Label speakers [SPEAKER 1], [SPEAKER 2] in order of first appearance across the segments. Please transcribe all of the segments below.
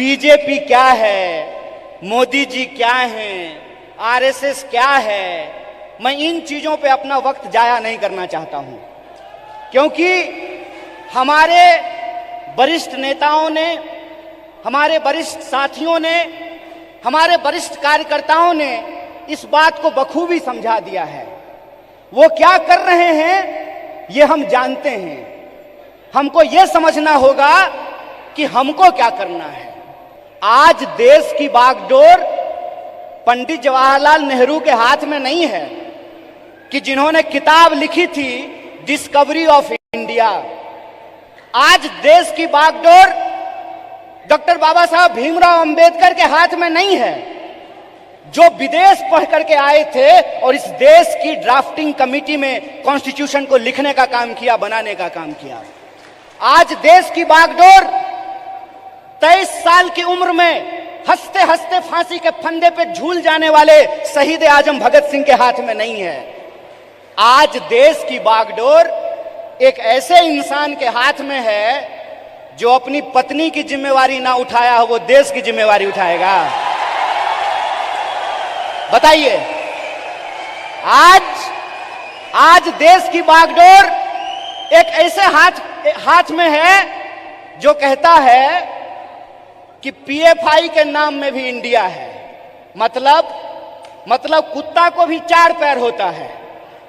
[SPEAKER 1] BJP क्या है, मोदी जी क्या हैं, आरएसएस क्या है, मैं इन चीजों पे अपना वक्त जाया नहीं करना चाहता हूं, क्योंकि हमारे वरिष्ठ नेताओं ने, हमारे वरिष्ठ साथियों ने, हमारे वरिष्ठ कार्यकर्ताओं ने इस बात को बखूबी समझा दिया है। वो क्या कर रहे हैं ये हम जानते हैं। हमको ये समझना होगा कि हमको क्या करना है। आज देश की बागडोर पंडित जवाहरलाल नेहरू के हाथ में नहीं है कि जिन्होंने किताब लिखी थी डिस्कवरी ऑफ इंडिया। आज देश की बागडोर डॉक्टर बाबा साहब भीमराव अंबेडकर के हाथ में नहीं है, जो विदेश पढ़ करके आए थे और इस देश की ड्राफ्टिंग कमेटी में कॉन्स्टिट्यूशन को लिखने का काम किया, बनाने का काम किया। आज देश की बागडोर 23 साल की उम्र में हंसते हंसते फांसी के फंदे पे झूल जाने वाले शहीद आजम भगत सिंह के हाथ में नहीं है। आज देश की बागडोर एक ऐसे इंसान के हाथ में है जो अपनी पत्नी की जिम्मेवारी ना उठाया हो, वो देश की जिम्मेवारी उठाएगा। बताइए, आज देश की बागडोर एक ऐसे हाथ में है जो कहता है कि पीएफआई के नाम में भी इंडिया है। मतलब कुत्ता को भी 4 पैर होता है,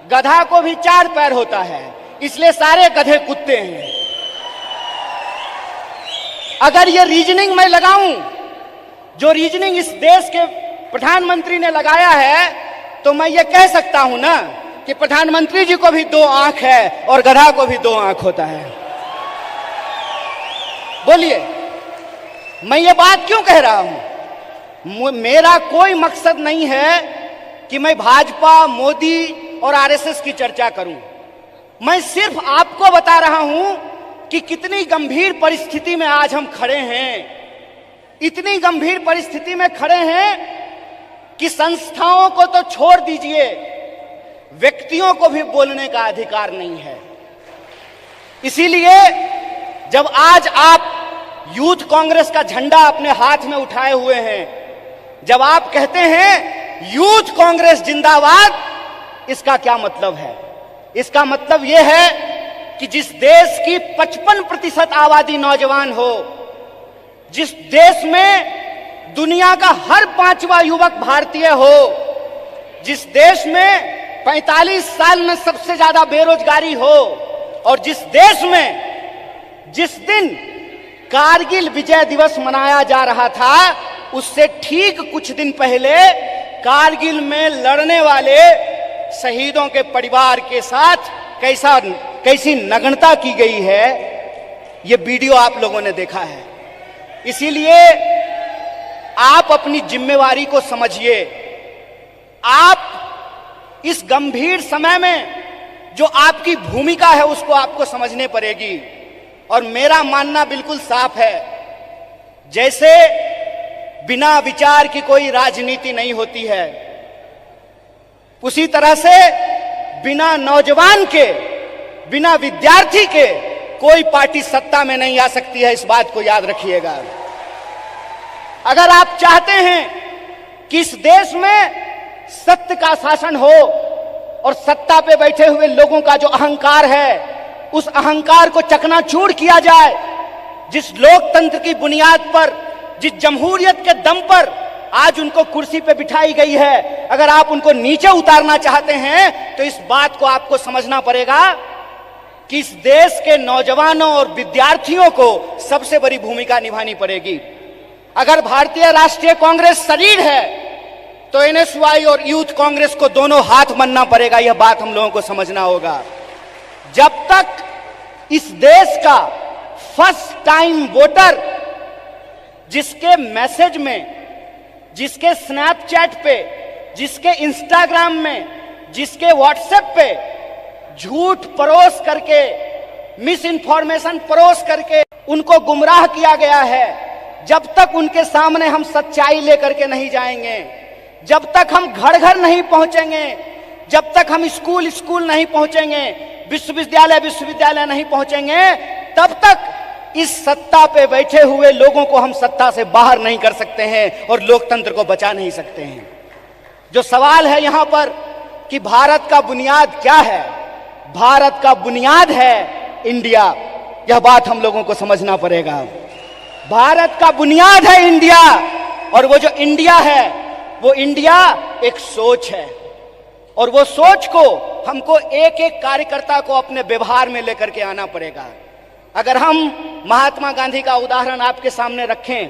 [SPEAKER 1] गधा को भी 4 पैर होता है, इसलिए सारे गधे कुत्ते हैं। अगर ये रीजनिंग मैं लगाऊं, जो रीजनिंग इस देश के प्रधानमंत्री ने लगाया है, तो मैं ये कह सकता हूं ना कि प्रधानमंत्री जी को भी 2 आंख है और गधा को भी 2 आंख होता है। बोलिए, मैं ये बात क्यों कह रहा हूं? मेरा कोई मकसद नहीं है कि मैं भाजपा, मोदी और आरएसएस की चर्चा करूं। मैं सिर्फ आपको बता रहा हूं कि कितनी गंभीर परिस्थिति में आज हम खड़े हैं। इतनी गंभीर परिस्थिति में खड़े हैं कि संस्थाओं को तो छोड़ दीजिए, व्यक्तियों को भी बोलने का अधिकार नहीं है। इसीलिए जब आज आप यूथ कांग्रेस का झंडा अपने हाथ में उठाए हुए हैं, जब आप कहते हैं यूथ कांग्रेस जिंदाबाद, इसका क्या मतलब है? इसका मतलब यह है कि जिस देश की 55% आबादी नौजवान हो, जिस देश में दुनिया का हर 5वां युवक भारतीय हो, जिस देश में 45 साल में सबसे ज्यादा बेरोजगारी हो, और जिस देश में जिस दिन कारगिल विजय दिवस मनाया जा रहा था, उससे ठीक कुछ दिन पहले कारगिल में लड़ने वाले शहीदों के परिवार के साथ कैसी नग्नता की गई है, ये वीडियो आप लोगों ने देखा है। इसीलिए आप अपनी जिम्मेवारी को समझिए। आप इस गंभीर समय में जो आपकी भूमिका है उसको आपको समझने पड़ेगी। और मेरा मानना बिल्कुल साफ है, जैसे बिना विचार की कोई राजनीति नहीं होती है, उसी तरह से बिना नौजवान के, बिना विद्यार्थी के कोई पार्टी सत्ता में नहीं आ सकती है। इस बात को याद रखिएगा। अगर आप चाहते हैं कि इस देश में सत्य का शासन हो और सत्ता पे बैठे हुए लोगों का जो अहंकार है, उस अहंकार को चकनाचूर किया जाए, जिस लोकतंत्र की बुनियाद पर, जिस जमहूरियत के दम पर आज उनको कुर्सी पे बिठाई गई है, अगर आप उनको नीचे उतारना चाहते हैं तो इस बात को आपको समझना पड़ेगा कि इस देश के नौजवानों और विद्यार्थियों को सबसे बड़ी भूमिका निभानी पड़ेगी। अगर भारतीय राष्ट्रीय कांग्रेस शरीर है तो एनएसयूआई और यूथ कांग्रेस को दोनों हाथ बनना पड़ेगा। यह बात हम लोगों को समझना होगा। जब तक इस देश का फर्स्ट टाइम वोटर, जिसके मैसेज में, जिसके स्नैपचैट पे, जिसके इंस्टाग्राम में, जिसके व्हाट्सएप पे झूठ परोस करके, मिस इंफॉर्मेशन परोस करके उनको गुमराह किया गया है, जब तक उनके सामने हम सच्चाई लेकर के नहीं जाएंगे, जब तक हम घर घर नहीं पहुंचेंगे, जब तक हम स्कूल स्कूल नहीं पहुंचेंगे, विश्वविद्यालय विश्वविद्यालय नहीं पहुंचेंगे, तब तक इस सत्ता पे बैठे हुए लोगों को हम सत्ता से बाहर नहीं कर सकते हैं और लोकतंत्र को बचा नहीं सकते हैं। जो सवाल है यहां पर कि भारत का बुनियाद क्या है, भारत का बुनियाद है इंडिया। यह बात हम लोगों को समझना पड़ेगा। भारत का बुनियाद है इंडिया, और वो जो इंडिया है वो इंडिया एक सोच है, और वो सोच को हमको एक एक कार्यकर्ता को अपने व्यवहार में लेकर के आना पड़ेगा। अगर हम महात्मा गांधी का उदाहरण आपके सामने रखें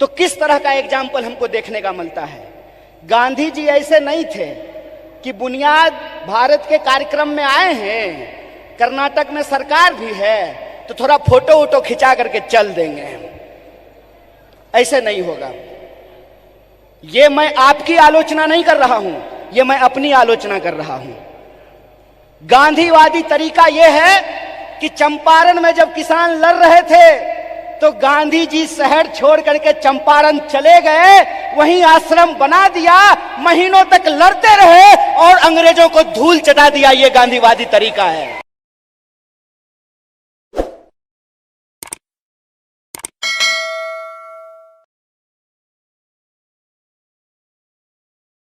[SPEAKER 1] तो किस तरह का एग्जाम्पल हमको देखने का मिलता है। गांधी जी ऐसे नहीं थे कि बुनियाद भारत के कार्यक्रम में आए हैं, कर्नाटक में सरकार भी है तो थोड़ा फोटो वोटो खिंचा करके चल देंगे। ऐसे नहीं होगा। ये मैं आपकी आलोचना नहीं कर रहा हूं, ये मैं अपनी आलोचना कर रहा हूं। गांधीवादी तरीका यह है कि चंपारण में जब किसान लड़ रहे थे तो गांधी जी शहर छोड़ करके चंपारण चले गए, वहीं आश्रम बना दिया, महीनों तक लड़ते रहे और अंग्रेजों को धूल चटा दिया। ये गांधीवादी तरीका है।